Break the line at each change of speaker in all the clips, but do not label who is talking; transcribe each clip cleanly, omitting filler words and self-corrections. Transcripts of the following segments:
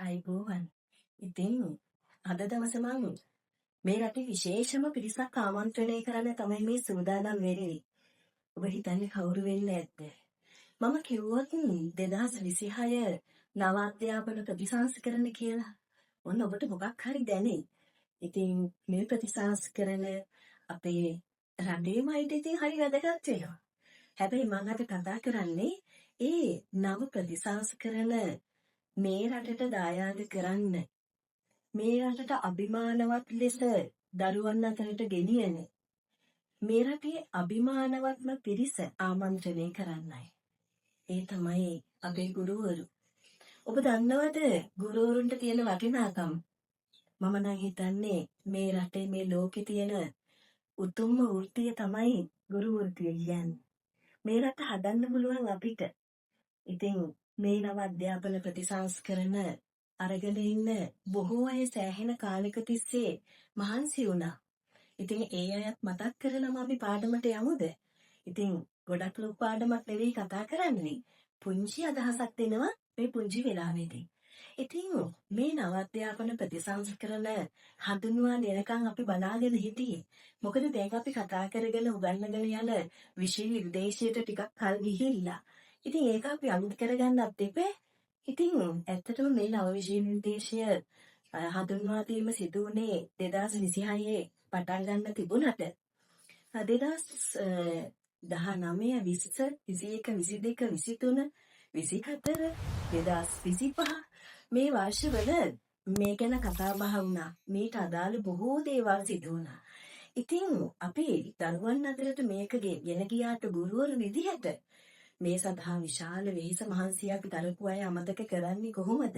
අයිබෝවන්. ඉතින් අද දවසේ මම මේ රටේ විශේෂම පිරිසක් ආමන්ත්‍රණය කරන්න තමයි මේ සූදානම් වෙන්නේ. ඔබ හිතන්නේ කවුරු වෙන්න ඇද්ද? මම කිව්වොත් 2026 නව අධ්‍යාපන ප්‍රතිසංස්කරණ කියලා. ඔන්න ඔබට මොකක් හරි දැනේ. ඉතින් මේ ප්‍රතිසංස්කරණ අපේ රටේම ඉතින් හරි වැදගත් වෙනවා. හැබැයි මම අද කතා කරන්නේ ඒ නව ප්‍රතිසංස්කරණ මේ රටට දායාද කරන්න මේ රටට අභිමානවත් ලෙස දරුවන් අතරට ගෙනියන මේ රටේ අභිමානවත්ම පිරිස ආමන්ත්‍රණය කරන්නයි. ඒ තමයි අපේ ගුරුවරු. ඔබ දන්නවද ගුරුවරුන්ට තියෙන වටිනාකම? මම නම් හිතන්නේ මේ රටේ මේ ලෝකේ තියෙන උතුම්ම වෘත්තිය තමයි ගුරු වෘත්තිය කියන්නේ. මේ රට හදන්න පුළුවන් අපිට. ඉතින් මේ නව අධ්‍යාපන ප්‍රතිසංස්කරණ අරගෙන ඉන්න බොහෝ අය සෑහෙන කාලයක තිස්සේ මහන්සි වුණා. ඉතින් ඒ අයත් මතක් කරලම අපි පාඩමට යමුද? ඉතින් ගොඩක් ලොකු පාඩමක් නෙවෙයි කතා කරන්නේ. පුංචි අදහසක් දෙනවා මේ පුංචි වෙලාවේදී. ඉතින් මේ නව අධ්‍යාපන ප්‍රතිසංස්කරණ හඳුන්වා දෙනකන් අපි බලාගෙන හිටියේ. මොකද දැන් අපි කතා කරගෙන උගන්වගෙන යන විෂය නිර්දේශයට ටිකක් කල් ගිහිල්ලා. ඉතින් ඒක අපි අලුත් කරගන්නත් එපේ. ඉතින් ඇත්තටම මේ නව විෂය නිර්දේශය හඳුන්වා දීම සිදු වුණේ 2026 පටන් ගන්න තිබුණට 2019 20 21 22 23 24 2025 මේ වර්ෂවල මේ ගැන කතා බහ වුණා. මේට අදාළ බොහෝ දේවල් සිදු වුණා. ඉතින් අපි දරුවන් අතරට මේක ගෙන ගියාට ගුරුවරු විදිහට මේ සඳහා විශාල වෙහෙස මහන්සියක් දරපු අය අමතක කරන්නේ කොහොමද?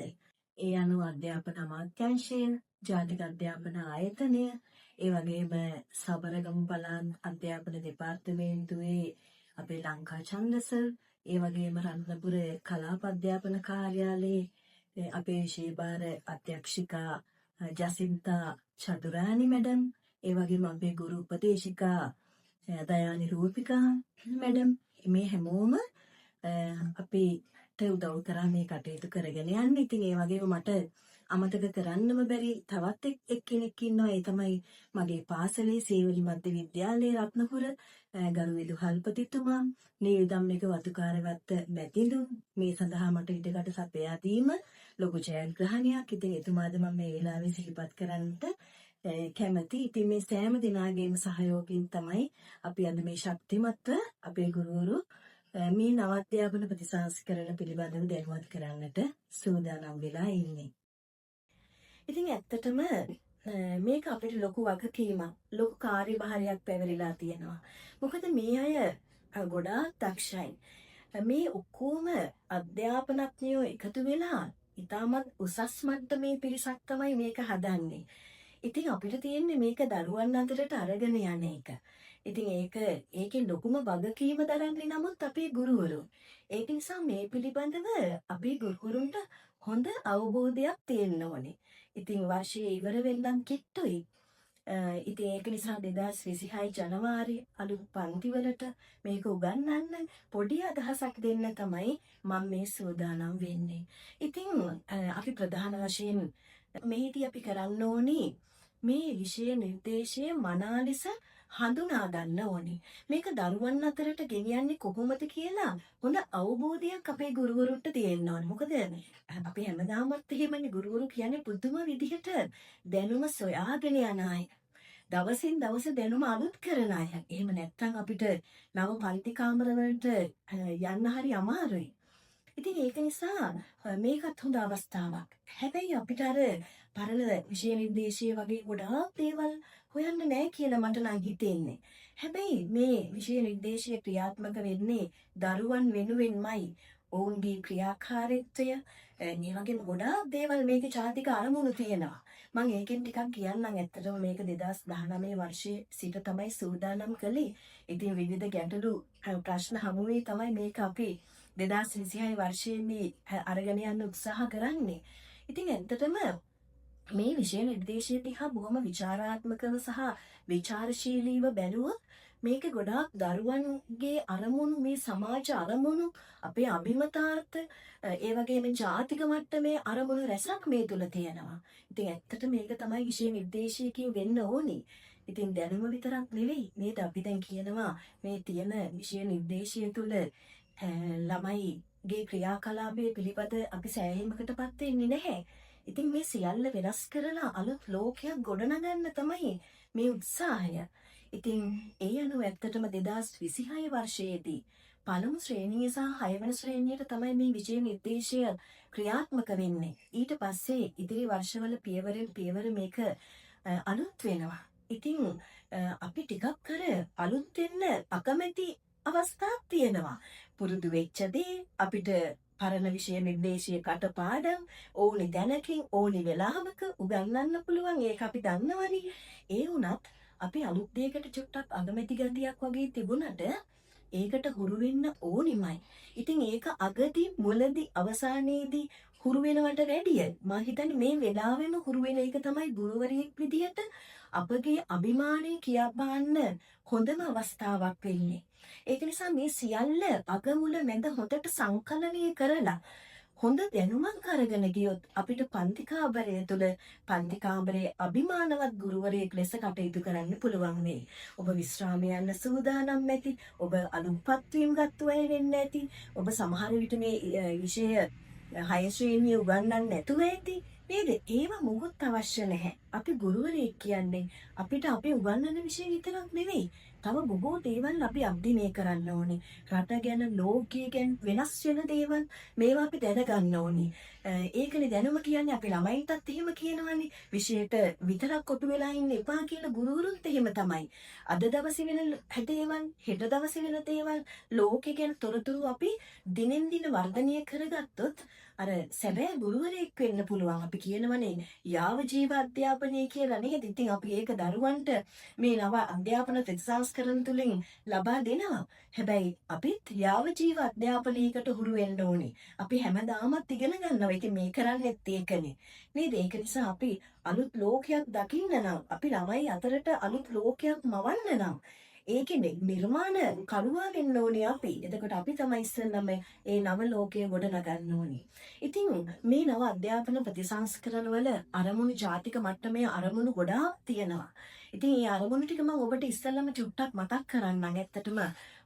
ඒ අනුව අධ්‍යාපන අමාත්‍යාංශය, ජාතික අධ්‍යාපන ආයතනය, ඒ වගේම සබරගමු පළාත් අධ්‍යාපන දෙපාර්තමේන්තුවේ අපේ ලංකා ඡන්දස, ඒ වගේම රත්නපුර කලාප අධ්‍යාපන කාර්යාලයේ අපේ විශේෂ අධ්‍යක්ෂිකා ජසින්තා චතුරානි මැඩම්, ඒ වගේම අපේ ගුරු උපදේශිකා දයානි රූපිකා මැඩම්, මේ හැමෝම අපිට උදව් කරා මේ කටයුතු කරගෙන යන්න. ඉතින් ඒ වගේම මට අමතක කරන්නම බැරි තවත් එක්කෙනෙක් ඉන්නවා. ඒ තමයි මගේ පාසලේ සේවලි මධ්‍ය විද්‍යාලයේ රත්නපුර ගරු විදුහල්පතිතුමා, නීවිදම්මික වතුකාරවත්ත මැතිඳුන්. මේ සඳහා මට ඉඩකට සපයා දීම ලොකු ජයග්‍රහණයක්. ඉතින් එතුමාද මම මේ වෙලාවේ සිහිපත් කරන්නට කැමති. ඉතින් මේ සෑම දිනාගේම සහයෝගයෙන් තමයි අපි අද මේ ශක්තිමත්ව අපේ ගුරුවරු මේ නව අධ්‍යාපන ප්‍රතිසංස්කරණ පිළිබඳව දැනුවත් කරන්නට සූදානම් වෙලා ඉන්නේ. ඉතින් ඇත්තටම මේක අපිට ලොකු වගකීමක්, ලොකු කාර්යභාරයක් පැවරිලා තියෙනවා. මොකද මේ අය ගොඩාක් දක්ෂයි. මේ ඔක්කොම අධ්‍යාපනඥයෝ එකතු වෙලා ඉතාමත් උසස් මට්ටමේ පිරිසක් තමයි මේක හදන්නේ. ඉතින් අපිට තියෙන්නේ මේක දරුවන් අතරට අරගෙන යන එක. ඉතින් ඒකේ ලොකුම වගකීම දරන්නේ නමුත් අපේ ගුරුවරු. ඒක නිසා මේ පිළිබඳව අපේ ගුරුවරුන්ට හොඳ අවබෝධයක් තියෙන්න ඕනේ. ඉතින් වර්ෂයේ ඉවර වෙන්නන් කිට්ටුයි. ඉතින් ඒක නිසා 2026 ජනවාරි අලුත් පන්තිවලට මේක උගන්වන්න පොඩි අදහසක් දෙන්න තමයි මම මේ සූදානම් වෙන්නේ. ඉතින් අපි ප්‍රධාන වශයෙන් මේදී අපි කරන්න ඕනේ මේ විෂය නිර්දේශය මනා ලෙස හඳුනා ගන්න ඕනේ. මේක දරුවන් අතරට ගෙනියන්නේ කොහොමද කියලා හොඳ අවබෝධයක් අපේ ගුරුවරුන්ට තියෙන්න ඕනේ. මොකද අපි හැමදාමත් එහෙමනේ ගුරුවරු කියන්නේ පුදුම විදිහට දැනුම සොයාගෙන යන අය. දවසින් දවස දැනුම අලුත් කරන අය. එහෙම නැත්නම් අපිට නව පන්ති කාමර වලට යන්න හරි අමාරුයි. ඉතින් ඒක නිසා මේකත් හොඳ අවස්ථාවක්. හැබැයි අපිට අර පරණ විෂය නිර්දේශය වගේ ගොඩාක් දේවල් හොයන්න නැහැ කියලා මට නම් හිතෙන්නේ. හැබැයි මේ විෂය නිර්දේශය ක්‍රියාත්මක වෙන්නේ දරුවන් වෙනුවෙන්මයි. ඔවුන්ගේ ක්‍රියාකාරීත්වය, මේ වගේම ගොඩාක් දේවල් මේකේ ජාතික අරමුණු තියෙනවා. මම ඒකෙන් ටිකක් කියන්නම්. ඇත්තටම මේක 2019 වර්ෂයේ සිට තමයි සූදානම් කළේ. ඉතින් විවිධ ගැටලු ප්‍රශ්න හමුවේ තමයි මේක අපි 2026 වර්ෂයේ මේ අරගෙන යන්න උත්සාහ කරන්නේ. ඉතින් ඇත්තටම මේ විෂය නිර්දේශය දිහා බොහොම විචාරාත්මකව සහ විචාරශීලීව බැලුවොත් මේක ගොඩාක් දරුවන්ගේ අරමුණු මේ සමාජ අරමුණු අපේ අභිමතාර්ථ ඒ වගේම ජාතික මට්ටමේ අරමුණු රැසක් මේ තුල තියෙනවා. ඉතින් ඇත්තට මේක තමයි විෂය නිර්දේශයකින් වෙන්න ඕනි. ඉතින් දැනුම විතරක් නෙවෙයි නේද අපි දැන් කියනවා මේ තියෙන විෂය නිර්දේශය තුල ළමයිගේ ක්‍රියාකලාපයේ පිළිපද අපි සෑහීමකටපත් වෙන්නේ නැහැ. ඉතින් මේ සියල්ල වෙනස් කරලා අලුත් ලෝකයක් ගොඩනගන්න තමයි මේ උත්සාහය. ඉතින් ඒ අනුව ඇත්තටම 2026 වර්ෂයේදී පළමු ශ්‍රේණිය සහ 6 වෙනි ශ්‍රේණියට තමයි මේ විෂය නිර්දේශය ක්‍රියාත්මක වෙන්නේ. ඊට පස්සේ ඉදිරි වර්ෂවල පියවරෙන් පියවර මේක අලුත් වෙනවා. ඉතින් අපි ටිකක් කර අලුත් වෙන්න අකමැති අවස්ථාවක් තියෙනවා. පුරුදු වෙච්ච දේ අපිට පරණ විෂය නිර්දේශයේ කටපාඩම් ඕනි දැනකින් ඕනි වෙලාවක උගන්වන්න පුළුවන්. ඒක අපි දන්නවනේ. ඒ වුණත් අපි අලුත් දෙයකට චුට්ටක් අගමැති ගතියක් වගේ තිබුණට ඒකට හුරු වෙන්න ඕනිමයි. ඉතින් ඒක අගදී මුලදී අවසානයේදී හුරු වෙනවට වැඩිය මම හිතන්නේ මේ වෙලාවෙම හුරු වෙන එක තමයි ගුරුවරයෙක් විදියට අපගේ අභිමානය කියා බාන්න හොඳම අවස්ථාවක් වෙන්නේ. ඒක නිසා මේ සියල්ල අගමුල මැද හොඳට සංකලනය කරලා හොඳ දැනුමක් අරගෙන ගියොත් අපිට පන්ති කාමරය තුළ පන්ති කාමරයේ අභිමානවත් ගුරුවරයෙක් ලෙස කටයුතු කරන්න පුළුවන් වෙයි. ඔබ විශ්‍රාම යන්න සූදානම් ඇති. ඔබ අලුත්පත් වීම ගත්ත අය වෙන්න ඇති. ඔබ සමහර විට මේ විෂය 6 ශ්‍රේණිය උගන්වන්න නැතුව ඇති. නේද? ඒව මොකුත් අවශ්‍ය නැහැ. අපි ගුරුවරයෙක් කියන්නේ අපිට අපේ උගන්වන විෂය විතරක් නෙවෙයි. තව බොහෝ දේවල් අපි අධ්‍යයනය කරන්න ඕනේ. රට ගැන, ලෝකය ගැන වෙනස් වෙන දේවල් මේවා අපි දැනගන්න ඕනේ. ඒකනේ දැනුම කියන්නේ අපි ළමයින්ටත් එහෙම කියනවානේ. විෂයට විතරක් කොටු වෙලා ඉන්න එපා කියලා ගුරුවරුන්ට එහෙම තමයි. අද දවසේ වෙන දේවල්, හෙට දවසේ වෙන දේවල්, ලෝකය ගැන තොරතුරු අපි දිනෙන් දින වර්ධනය කරගත්තොත් අර සැබෑ ගුරුවරයෙක් වෙන්න පුළුවන්. අපි කියනවනේ යාව ජීව අධ්‍යාපනය කියලා නේද? ඉතින් අපි ඒක දරුවන්ට මේ නව අධ්‍යාපන ප්‍රතිසංස්කරණ තුලින් ලබා දෙනවා. හැබැයි අපිත් යාව ජීව අධ්‍යාපනයකට හුරු වෙන්න ඕනේ. අපි හැමදාමත් ඉගෙන ගන්නවා. ඉතින් මේ කරන්නේත් ඒකනේ. නේද? ඒක නිසා අපි අලුත් ලෝකයක් දකින්න නම්, අපි ළමයි අතරට අලුත් ලෝකයක් මවන්න නම් ඒකේ නිර්මාණ කරුවා වෙන්න ඕනේ අපි. එතකොට අපි තමයි ඉස්සෙල්ලම ඒ නව ලෝකය ගොඩනගන්න ඕනේ. ඉතින් මේ නව අධ්‍යාපන ප්‍රතිසංස්කරණ වල අරමුණු ජාතික මට්ටමේ අරමුණු ගොඩාක් තියෙනවා. ඉතින් මේ අරමුණු ටික මම ඔබට ඉස්සෙල්ලම චුට්ටක් මතක් කරන්නම්. ඇත්තටම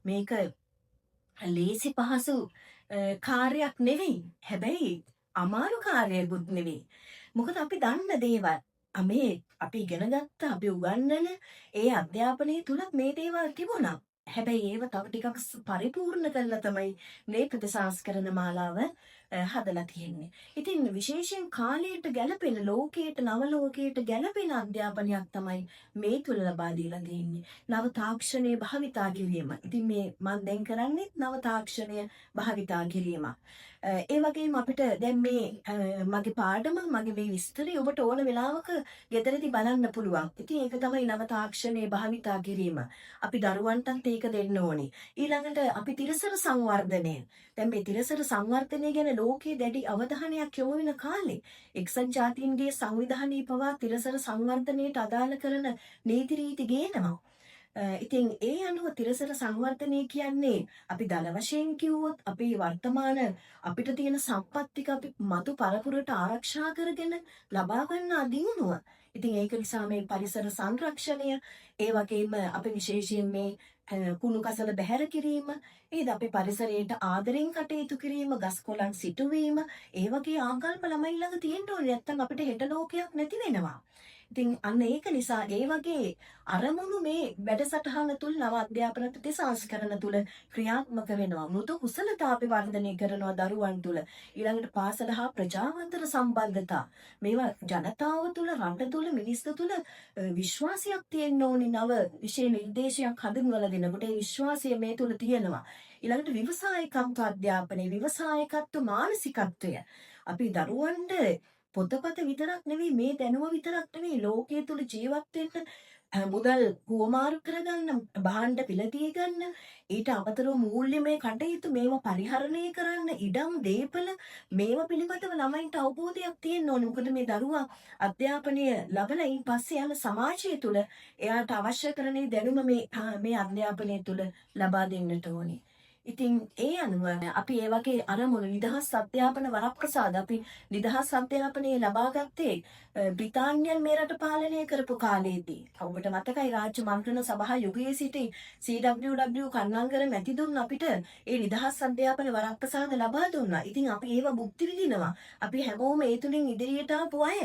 මේක ලේසි පහසු කාර්යයක් නෙවෙයි. හැබැයි අමාරු කාර්යයක්ුත් නෙවෙයි. මොකද අපි දන්න දේවල් අපි ඉගෙන ගත්ත අපි උගන්වන ඒ අධ්‍යාපනයේ තුලත් මේ දේවල් තිබුණා. හැබැයි ඒව තව ටිකක් පරිපූර්ණ කරලා තමයි මේ ප්‍රතිසංස්කරණ මාලාව හදලා තියෙන්නේ. ඉතින් විශේෂයෙන් කාලයට ගැළපෙන ලෝකයට නව ලෝකයට ගැළපෙන අධ්‍යාපනයක් තමයි මේ තුල ලබා දීලා දෙන්නේ. නව තාක්ෂණයේ භාවිතා කිරීම. ඉතින් මේ මම දැන් කරන්නේ නව තාක්ෂණය භාවිතා කිරීම. ඒ වගේම අපිට දැන් මේ මගේ පාඩම මගේ මේ විස්තරය ඔබට ඕන වෙලාවක ගෙදරදී බලන්න පුළුවන්. ඉතින් ඒක තමයි නව තාක්ෂණයේ භාවිතා කිරීම. අපි දරුවන්ටත් ඒක දෙන්න ඕනේ. ඊළඟට අපි තිරසර සංවර්ධනය. දැන් මේ තිරසර සංවර්ධනය ගැන ලෝකයේ දැඩි අවධානයක් යොමු වෙන කාලේ එක්සත් ජාතීන්ගේ සංවිධානයේ පවා තිරසර සංවර්ධනයට අදාළ කරන නීති රීති ගේනවා. ඉතින් ඒ අනුව තිරසර සංවර්ධනය කියන්නේ අපි දල වශයෙන් කිව්වොත් අපි වර්තමාන අපිට තියෙන සම්පත් ටික අපි මතු පරපුරට ආරක්ෂා කරගෙන ලබා ගන්න අදිනුව. ඉතින් ඒක නිසා මේ පරිසර සංරක්ෂණය, ඒ වගේම අපි විශේෂයෙන් මේ කුණු කසල බැහැර කිරීම, ඒද අපි පරිසරයට ආදරෙන් කටයුතු කිරීම, ගස් කොළන් සිටුවීම, ඒ වගේ ආකල්ප ළමයි ළඟ තියෙන්න ඕනේ. නැත්නම් අපිට හෙට ලෝකයක් නැති වෙනවා. ඉතින් අන්න ඒක නිසා ඒ වගේ අරමුණු මේ වැඩසටහන තුල නව අධ්‍යාපන ප්‍රතිසංස්කරණ තුල ක්‍රියාත්මක වෙනවා. මෘදු කුසලතා අපි වර්ධනය කරනවා දරුවන් තුල. ඊළඟට පාසල හා ප්‍රජාවන්තර සම්බන්ධතා. මේවා ජනතාව තුල, රට තුල, මිනිස්සු තුල විශ්වාසයක් තියෙන්න ඕනි. නව විෂය නිර්දේශයක් හඳුන්වලා දෙනකොට ඒ විශ්වාසය මේ තුල තියෙනවා. ඊළඟට ව්‍යවසායකත්ව අධ්‍යාපනය, ව්‍යවසායකත්ව මානසිකත්වය. අපි දරුවන්ට පොතපත විතරක් නෙවෙයි, මේ දැනුම විතරක් නෙවෙයි, ලෝකයේ තුල ජීවත් වෙන්න මුදල් හුවමාරු කරගන්න, භාණ්ඩ පිළදී ගන්න, ඊට අමතරව මූල්‍යමය කටයුතු මේවා පරිහරණය කරන්න, ඉඩම් දීපල මේවා පිළිබඳව ළමයින්ට අවබෝධයක් තියෙන්න ඕනේ. මොකද මේ දරුවා අධ්‍යාපනය ලබලා ඊට පස්සේ යන සමාජය තුළ එයාට අවශ්‍ය කරන දැනුම මේ අධ්‍යාපනය තුළ ලබා දෙන්නට ඕනේ. ඉතින් ඒ අනුව අපි ඒ වගේ අරමුණු නිදහස් අධ්‍යාපන වරප්‍රසාද අපි නිදහස් අධ්‍යාපනය ලබා ගත්තේ බ්‍රිතාන්‍යයන් මේ රට පාලනය කරපු කාලේදී. ඔබට මතකයි රාජ්‍ය මන්ත්‍රණ සභා යුගයේ සිටි CWW කන්නංගර මැතිතුන් අපිට ඒ නිදහස් අධ්‍යාපන වරප්‍රසාද ලබා දුන්නා. ඉතින් අපි ඒව භුක්ති විඳිනවා. අපි හැමෝම ඒ තුලින් ඉදිරියට ආපු අය.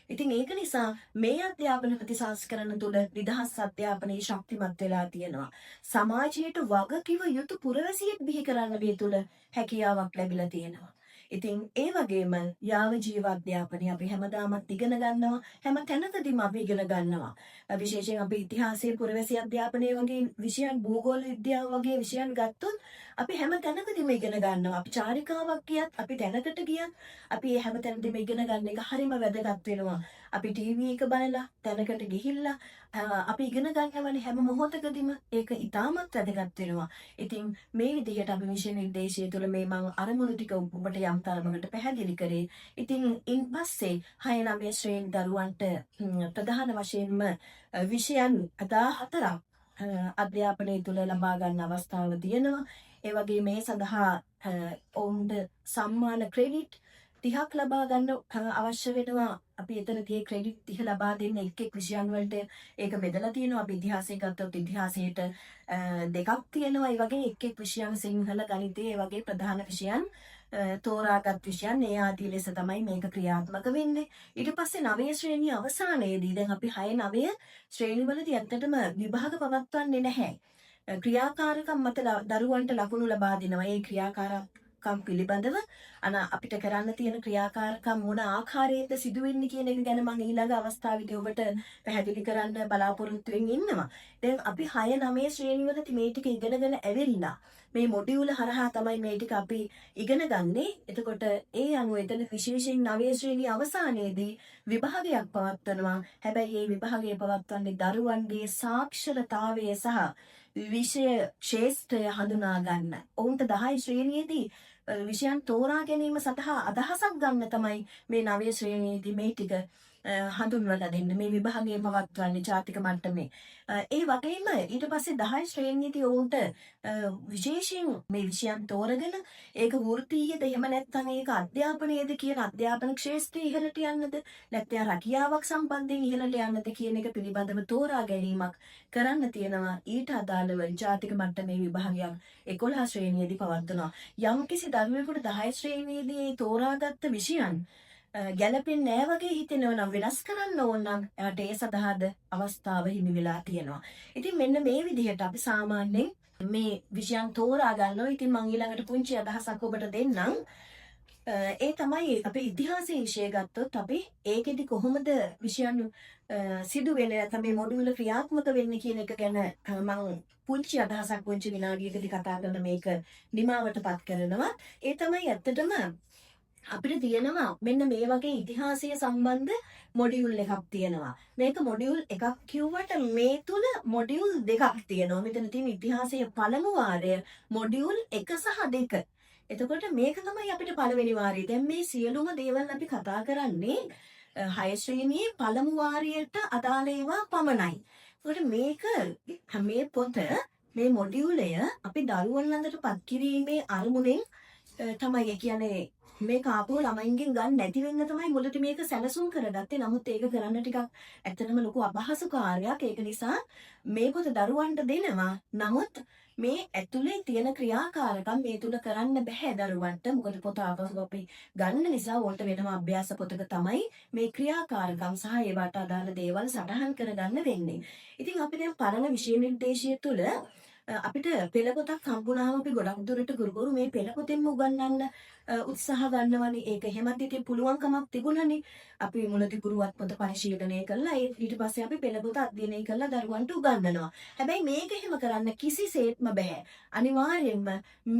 ඉතින් ඒක නිසා මේ අධ්‍යාපන ප්‍රතිසංස්කරණ තුළ නිදහස් අධ්‍යාපනයේ ශක්තිමත් වෙලා තියෙනවා. සමාජයට වගකිව යුතු පුරවැසියෙක් බිහි කරන්න මේ තුළ හැකියාවක් ලැබිලා තියෙනවා. ඉතින් ඒ වගේම යාව ජීව අධ්‍යාපනය අපි හැමදාමත් ඉගෙන ගන්නවා. හැම තැනකදීම අපි ඉගෙන ගන්නවා. විශේෂයෙන් අපි ඉතිහාසයේ පුරවැසි අධ්‍යාපනය වගේ විෂයන්, භූගෝල විද්‍යාව වගේ විෂයන් ගත්තොත් අපි හැම තැනකදීම ඉගෙන ගන්නවා. අපි චාරිකාවක් ගියත්, අපි තැනකට ගියත් අපි හැම තැනදීම ඉගෙන ගන්න එක හරිම වැදගත් වෙනවා. අපි ටීවී එක බලලා තැනකට ගිහිල්ලා අපි ඉගෙන ගන්නවනේ හැම මොහොතකදීම ඒක ඉතාමත් වැදගත් වෙනවා. ඉතින් මේ විදිහට අපි විෂය නිර්දේශය තුළ මේ මම අරමුණු ටික ඔබට යම් තරමකට පැහැදිලි කරේ. ඉතින් ඉන්පස්සේ 6 9 ශ්‍රේණි දරුවන්ට ප්‍රධාන වශයෙන්ම විෂයන් 14ක් අධ්‍යාපනය තුළ ලබා ගන්න අවස්ථාව තියෙනවා. ඒ වගේ මේ සඳහා ඔවුන්ට සම්මාන ක්‍රෙඩිට් 30ක් ලබා ගන්න අවශ්‍ය වෙනවා. අපි එතන tie ක්‍රෙඩිට් 30 ලබා දෙන්න එක් විෂයන් වලට ඒක බෙදලා තියෙනවා. අපි ඉතිහාසය ගත්තොත් ඉතිහාසයට දෙකක් තියෙනවා. ඒ වගේ එක් විෂයන් සිංහල ගණිතය ඒ වගේ ප්‍රධාන විෂයන් තෝරාගත් විෂයන් ඒ ආදී ලෙස තමයි මේක ක්‍රියාත්මක වෙන්නේ. ඊට පස්සේ 9 ශ්‍රේණිය අවසානයේදී දැන් අපි 6 9 ශ්‍රේණිවලදී ඇත්තටම විභාග පවත්වන්නේ නැහැ. ක්‍රියාකාරකම් මත දරුවන්ට ලකුණු ලබා දෙනවා. ඒ ක්‍රියාකාරකම් පිළිබඳව අපිට කරන්න තියෙන ක්‍රියාකාරකම් මොන ආකාරයකද සිදු වෙන්නේ කියන එක ගැන මම ඊළඟ අවස්ථාවේදී ඔබට පැහැදිලි කරන්න බලාපොරොත්තු වෙමින් ඉන්නවා. දැන් අපි 6 9 ශ්‍රේණිවලදී මේ ටික ඉගෙනගෙන ඇවිල්ලා මේ මොඩියුල හරහා තමයි මේ ටික අපි ඉගෙන ගන්නේ. එතකොට ඒ අනුව එතන විශේෂයෙන් 9 ශ්‍රේණිය අවසානයේදී විභාගයක් පවත්වනවා. හැබැයි මේ විභාගය පවත්වන්නේ දරුවන්ගේ සාක්ෂරතාවය සහ විෂය ක්ෂේත්‍රය හඳුනා ගන්න. ඔවුන්ට 10 ශ්‍රේණියේදී විෂයන් තෝරා ගැනීම සඳහා අදහසක් ගන්න තමයි මේ 9 ශ්‍රේණියේදී මේ ටික හඳුන්වලා දෙන්න මේ විභාගය පවත්වන්නේ ජාතික මට්ටමේ. ඒ වගේම ඊට පස්සේ 10 ශ්‍රේණියේදී ඔවුන්ට විශේෂයෙන් මේ විෂයන් තෝරගෙන ඒක වෘත්තීයද එහෙම නැත්නම් ඒක අධ්‍යාපනයේද කියන අධ්‍යාපන ක්ෂේත්‍රය ඉහළට යන්නද නැත්නම් රැකියාවක් සම්බන්ධයෙන් ඉහළට යන්නද කියන එක පිළිබඳව තෝරා ගැනීමක් කරන්න තියෙනවා. ඊට අදාළව ජාතික මට්ටමේ විභාගයක් 11 ශ්‍රේණියේදී පවත්වනවා. යම්කිසි දරුවෙකුට 10 ශ්‍රේණියේදී තෝරාගත්ත විෂයන් ගැලපෙන්නේ නැහැ වගේ හිතෙනවා නම් වෙනස් කරන්න ඕන නම් එයාට ඒ සඳහාද අවස්ථාව හිමි වෙලා තියෙනවා. ඉතින් මෙන්න මේ විදිහට අපි සාමාන්‍යයෙන් මේ විෂයන් තෝරා ගන්නවා. ඉතින් මම ඊළඟට පුංචි අදහසක් ඔබට දෙන්නම්. ඒ තමයි අපි ඉතිහාසයේ විෂය ගත්තොත් අපි ඒකෙදි කොහොමද විෂයන් සිදු වෙන්නේ නැත්නම් මේ මොඩියුල ක්‍රියාත්මක වෙන්නේ කියන එක ගැන මම පුංචි අදහසක් පුංචි විනාඩියකදී කතා කරන මේක නිමාවටපත් කරනවා. ඒ තමයි ඇත්තටම අපිට තියෙනවා මෙන්න මේ වගේ ඉතිහාසය සම්බන්ධ මොඩියුල් එකක් තියෙනවා. මේක මොඩියුල් එකක් කිව්වට මේ තුල මොඩියුල් දෙකක් තියෙනවා. මෙතන තියෙන ඉතිහාසයේ පළමු වාරය මොඩියුල් 1 සහ 2. එතකොට මේක තමයි අපිට පළවෙනි වාරය. දැන් මේ සියලුම දේවල් අපි කතා කරන්නේ 6 ශ්‍රේණියේ පළමු වාරයට අදාළ ඒවා පමණයි. ඒකට මේක මේ පොත මේ මොඩියුලය අපි දරුවන් ළඟට පත් කිරීමේ අරමුණෙන් තමයි කියන්නේ මේ කාපුව ළමයින්ගෙන් ගන්න නැති වෙන්න තමයි මුලට මේක සැලසුම් කරගත්තේ. නමුත් ඒක කරන්න ටිකක් ඇත්තටම ලොකු අපහසු කාර්යයක්. ඒක නිසා මේ පොත දරුවන්ට දෙනවා. නමුත් මේ ඇතුලේ තියෙන ක්‍රියාකාරකම් මේ තුල කරන්න බෑ දරුවන්ට. මොකද පොත ආපසු අපි ගන්න නිසා වලට වෙනම අභ්‍යාස පොතක තමයි මේ ක්‍රියාකාරකම් සහ ඒවට අදාළ දේවල් සටහන් කරගන්න වෙන්නේ. ඉතින් අපි දැන් පරණ විෂය නිර්දේශය තුල අපිට පෙළ පොතක් හම්බුනාම අපි ගොඩක් දුරට ගුරුවරු මේ පෙළ පොතෙන්ම උගන්වන්න උත්සාහ ගන්නවනේ. ඒක එහෙමත් ඉතින් පුළුවන්කමක් තිබුණානේ. අපි මුලදී පුරුවත් පොත පරිශීලනය කළා. ඊට පස්සේ අපි පෙළ පොත අධ්‍යයනය කළා දරුවන්ට උගන්වනවා. හැබැයි මේක එහෙම කරන්න කිසිසේත්ම බෑ. අනිවාර්යෙන්ම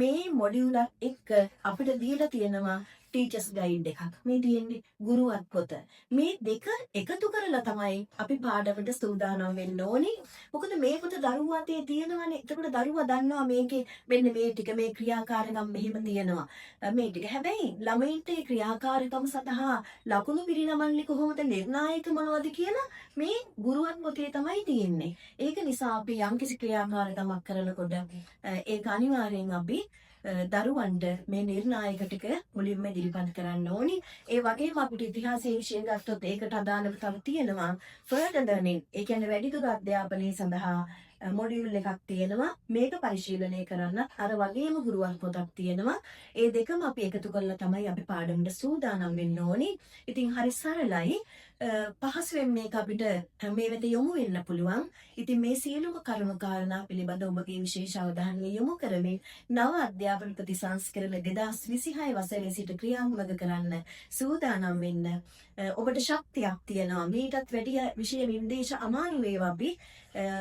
මේ මොඩියුල එක අපිට දීලා තියෙනවා ටීචර්ස් ගයිඩ් එකක්. මේ තියෙන්නේ ගුරුවත් පොත. මේ දෙක එකතු කරලා තමයි අපි පාඩමට සූදානම් වෙන්න ඕනේ. මොකද මේ පොත දරුවා අතේ තියෙනවානේ. එතකොට දරුවා දන්නවා මේකේ මෙන්න මේ ටික මේ ක්‍රියාකාරකම් මෙහෙම තියෙනවා. මේ ටික. හැබැයි ළමයින්ට මේ ක්‍රියාකාරකම් සඳහා ලකුණු පිරිනමන්නේ කොහොමද නිර්ණායක මොනවද කියලා මේ ගුරුවත් පොතේ තමයි තියෙන්නේ. ඒක නිසා අපි යම්කිසි ක්‍රියාකාරකමක් කරනකොට ඒක අනිවාර්යෙන් අපි දරුවන්ට මේ නිර්ණායක ටික මුලින්ම ඉදිරිපත් කරන්න ඕනි. ඒ වගේම අපිට ඉතිහාසයේ විෂය ගත්තොත් ඒකට අදාළව තව තියෙනවා further learning. ඒ කියන්නේ වැඩිදුර අධ්‍යාපනය සඳහා මොඩියුල් එකක් තියෙනවා. මේක පරිශීලනය කරන්න අර වගේම ගුරුවන් පොතක් තියෙනවා. ඒ දෙකම අපි එකතු කරලා තමයි අපි පාඩමට සූදානම් වෙන්න ඕනි. ඉතින් හරි සරලයි. පහසුවෙන් මේක අපිට මේ වෙත යොමු වෙන්න පුළුවන්. ඉතින් මේ සියලුම කරුණු කාරණා පිළිබඳ ඔබගේ විශේෂ අවධානය යොමු කරමින් නව අධ්‍යාපන ප්‍රතිසංස්කරණ 2026 වසරේ සිට ක්‍රියාත්මක කරන්න සූදානම් වෙන්න ඔබට ශක්තියක් තියෙනවා. මීටත් වැඩි විෂය නිර්දේශ අමාරු වේවා අපි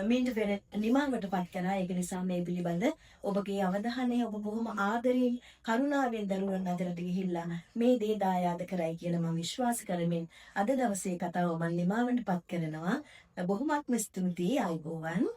මීට පෙර නිමාවටපත් කරා. ඒක නිසා මේ පිළිබඳ ඔබගේ අවධානය ඔබ බොහොම ආදරයෙන් කරුණාවෙන් දරුවන් අතරට ගිහිල්ලා මේ දේ දායාද කරයි කියලා මම විශ්වාස කරමින් අද දවසේ කතාව මම නිමාවටපත් කරනවා. බොහොමත්ම ස්තුතියි. ආයුබෝවන්.